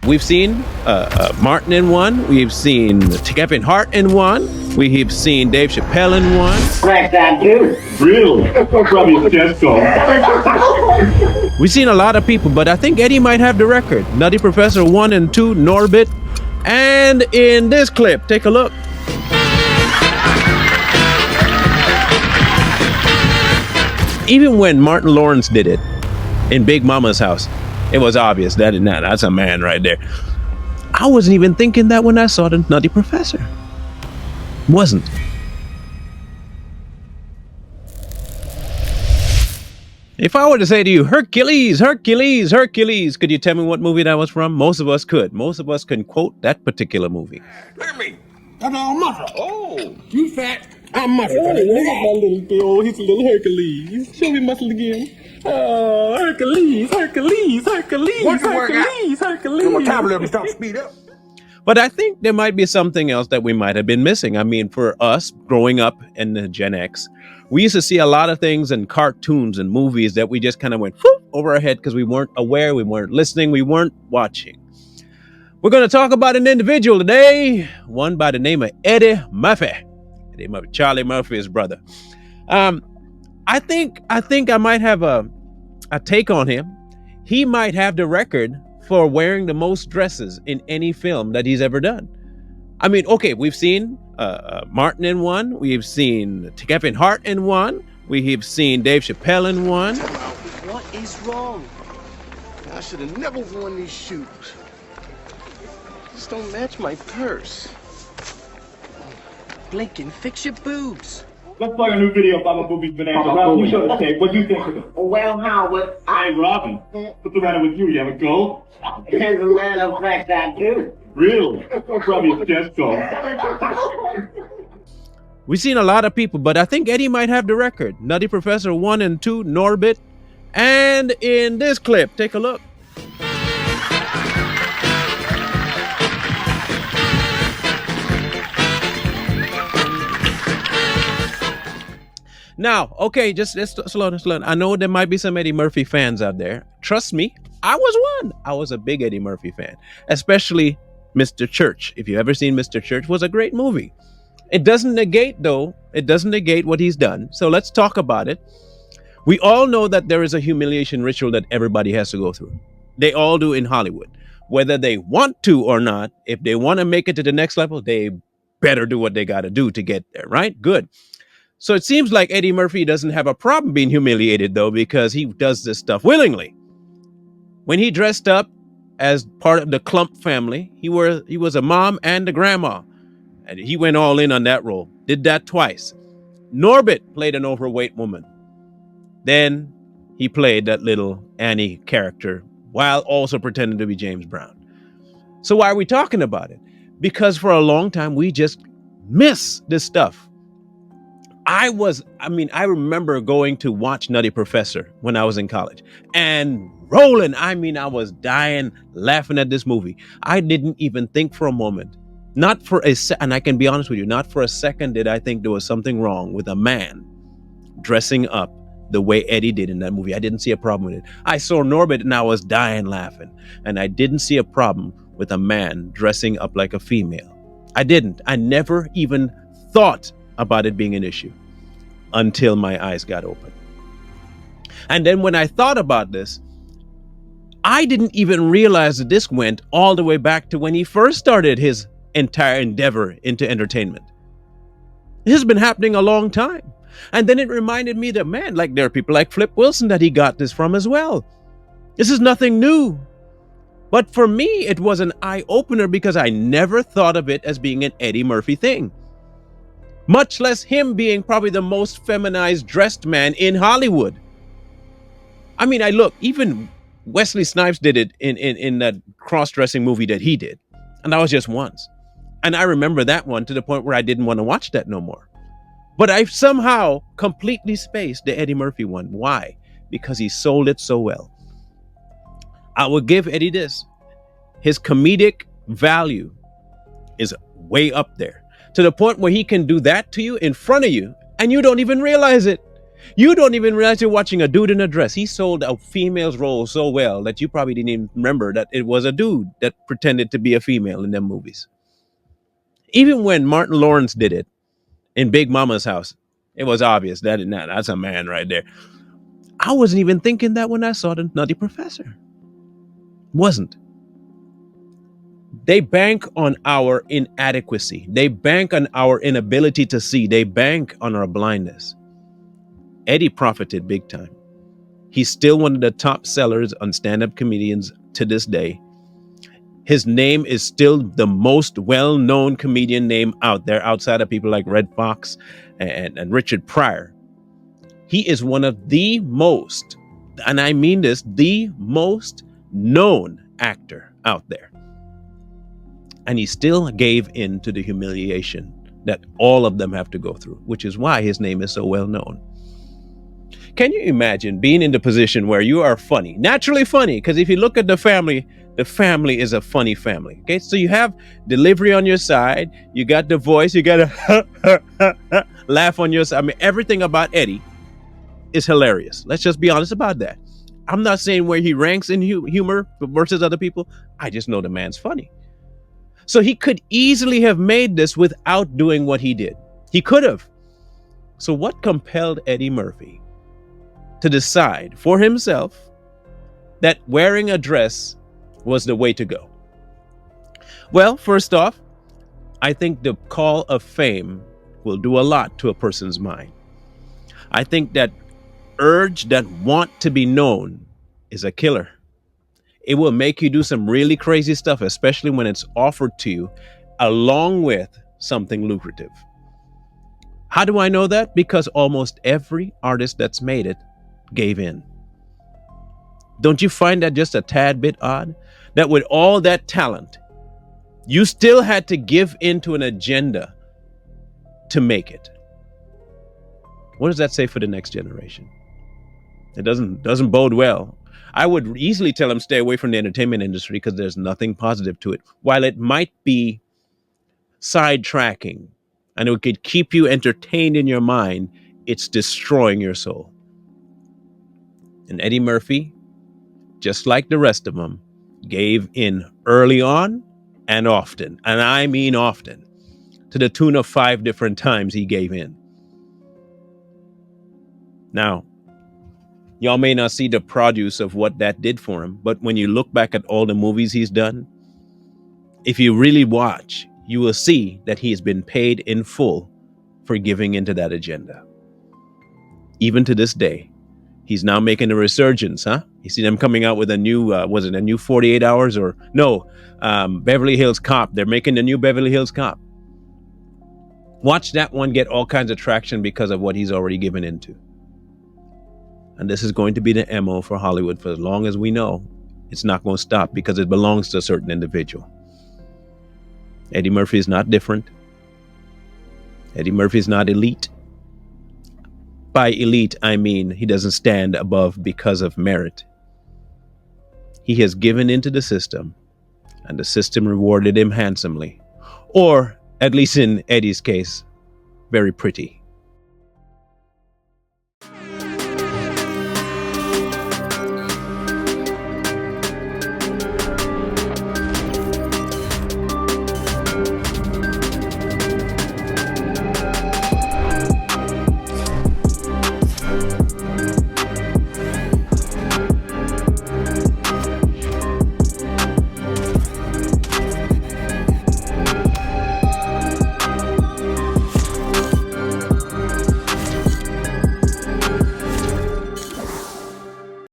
we've seen Martin in one. We've seen Kevin Hart in one. We've seen Dave Chappelle in one. Crack that dude. Really? Probably just go. We've seen a lot of people, but I think Eddie might have the record. Nutty Professor 1 and 2, Norbit. And in this clip, take a look. Even when Martin Lawrence did it in Big Mama's house, it was obvious that's a man right there. I wasn't even thinking that when I saw the Nutty Professor. Wasn't. If I were to say to you, Hercules, Hercules, Hercules, could you tell me what movie that was from? Most of us could. Most of us can quote that particular movie. Look at me. That's all muscle. Oh. You fat. I'm muscle. Oh, look at my little girl. He's a little Hercules. Show me muscle again. Oh, Hercules, Hercules, Hercules, Once you work out, Hercules, Hercules. your metabolism start to speed up. But I think there might be something else that we might have been missing. I mean, for us growing up in the Gen X, we used to see a lot of things in cartoons and movies that we just kind of went whoop, over our head because we weren't aware, we weren't listening, we weren't watching. We're going to talk about an individual today, one by the name of Eddie Murphy. Eddie Murphy, Charlie Murphy's brother. I think I might have a take on him. He might have the record for wearing the most dresses in any film that he's ever done. I mean, okay, we've seen Martin in one. We've seen Kevin Hart in one. We've seen Dave Chappelle in one. What is wrong? I should have never worn these shoes. Just don't match my purse. Blinking, fix your boobs. Let's play a new video about my boobies bonanza. Ralph, you show the tape. What do you think of it? Well, Howard, Hey, Robin. What's the matter with you? You have a goal? there's a man who crack that dude. Really? Probably just go. We've seen a lot of people, but I think Eddie might have the record. Nutty Professor 1 and 2, Norbit. And in this clip, take a look. Now, okay, let's slow down. I know there might be some Eddie Murphy fans out there. Trust me, I was one. I was a big Eddie Murphy fan, especially Mr. Church. If you've ever seen Mr. Church, was a great movie. It doesn't negate what he's done. So let's talk about it. We all know that there is a humiliation ritual that everybody has to go through. They all do in Hollywood. Whether they want to or not, if they want to make it to the next level, they better do what they got to do to get there, right? Good. So it seems like Eddie Murphy doesn't have a problem being humiliated, though, because he does this stuff willingly. When he dressed up as part of the Klump family, he was a mom and a grandma. And he went all in on that role. Did that twice. Norbit played an overweight woman. Then he played that little Annie character while also pretending to be James Brown. So why are we talking about it? Because for a long time, we just miss this stuff. I remember going to watch Nutty Professor when I was in college and rolling. I was dying laughing at this movie. I didn't even think for a moment, not for a second, and I can be honest with you, not for a second did I think there was something wrong with a man dressing up the way Eddie did in that movie. I didn't see a problem with it. I saw Norbit and I was dying laughing, and I didn't see a problem with a man dressing up like a female. I didn't. I never even thought about it being an issue until my eyes got open. And then when I thought about this, I didn't even realize that this went all the way back to when he first started his entire endeavor into entertainment. This has been happening a long time. And then it reminded me that, man, like there are people like Flip Wilson that he got this from as well. This is nothing new. But for me, it was an eye-opener because I never thought of it as being an Eddie Murphy thing. Much less him being probably the most feminized dressed man in Hollywood. I mean, even Wesley Snipes did it in that cross-dressing movie that he did. And that was just once. And I remember that one to the point where I didn't want to watch that no more. But I somehow completely spaced the Eddie Murphy one. Why? Because he sold it so well. I will give Eddie this. His comedic value is way up there, to the point where he can do that to you in front of you and you don't even realize it. You don't even realize you're watching a dude in a dress. He sold a female's role so well that you probably didn't even remember that it was a dude that pretended to be a female in them movies. Even when Martin Lawrence did it in Big Mama's House, it was obvious that's a man right there. I wasn't even thinking that when I saw the Nutty Professor. Wasn't. They bank on our inadequacy. They bank on our inability to see. They bank on our blindness. Eddie profited big time. He's still one of the top sellers on stand-up comedians to this day. His name is still the most well-known comedian name out there, outside of people like Red Fox and Richard Pryor. He is one of the most, and I mean this, the most known actor out there. And he still gave in to the humiliation that all of them have to go through, which is why his name is so well known. Can you imagine being in the position where you are funny, naturally funny? Because if you look at the family is a funny family. Okay, so you have delivery on your side, you got the voice, you got to laugh on your side. I mean, everything about Eddie is hilarious. Let's just be honest about that. I'm not saying where he ranks in humor versus other people. I just know the man's funny. So he could easily have made this without doing what he did. He could have. So what compelled Eddie Murphy to decide for himself that wearing a dress was the way to go? Well, first off, I think the call of fame will do a lot to a person's mind. I think that urge, that want to be known, is a killer. It will make you do some really crazy stuff, especially when it's offered to you along with something lucrative. How do I know that? Because almost every artist that's made it gave in. Don't you find that just a tad bit odd? That with all that talent, you still had to give into an agenda to make it. What does that say for the next generation? It doesn't bode well. I would easily tell them stay away from the entertainment industry because there's nothing positive to it. While it might be sidetracking and it could keep you entertained in your mind, it's destroying your soul. And Eddie Murphy, just like the rest of them, gave in early on and often. And I mean often, to the tune of 5 different times he gave in. Now, y'all may not see the produce of what that did for him, but when you look back at all the movies he's done, if you really watch, you will see that he has been paid in full for giving into that agenda. Even to this day, he's now making a resurgence, huh? You see them coming out with a new, was it a new 48 Hours or no, Beverly Hills Cop. They're making the new Beverly Hills Cop. Watch that one get all kinds of traction because of what he's already given into. And this is going to be the MO for Hollywood for as long as we know. It's not going to stop because it belongs to a certain individual. Eddie Murphy is not different. Eddie Murphy is not elite. By elite, I mean he doesn't stand above because of merit. He has given into the system, and the system rewarded him handsomely. Or, at least in Eddie's case, very pretty.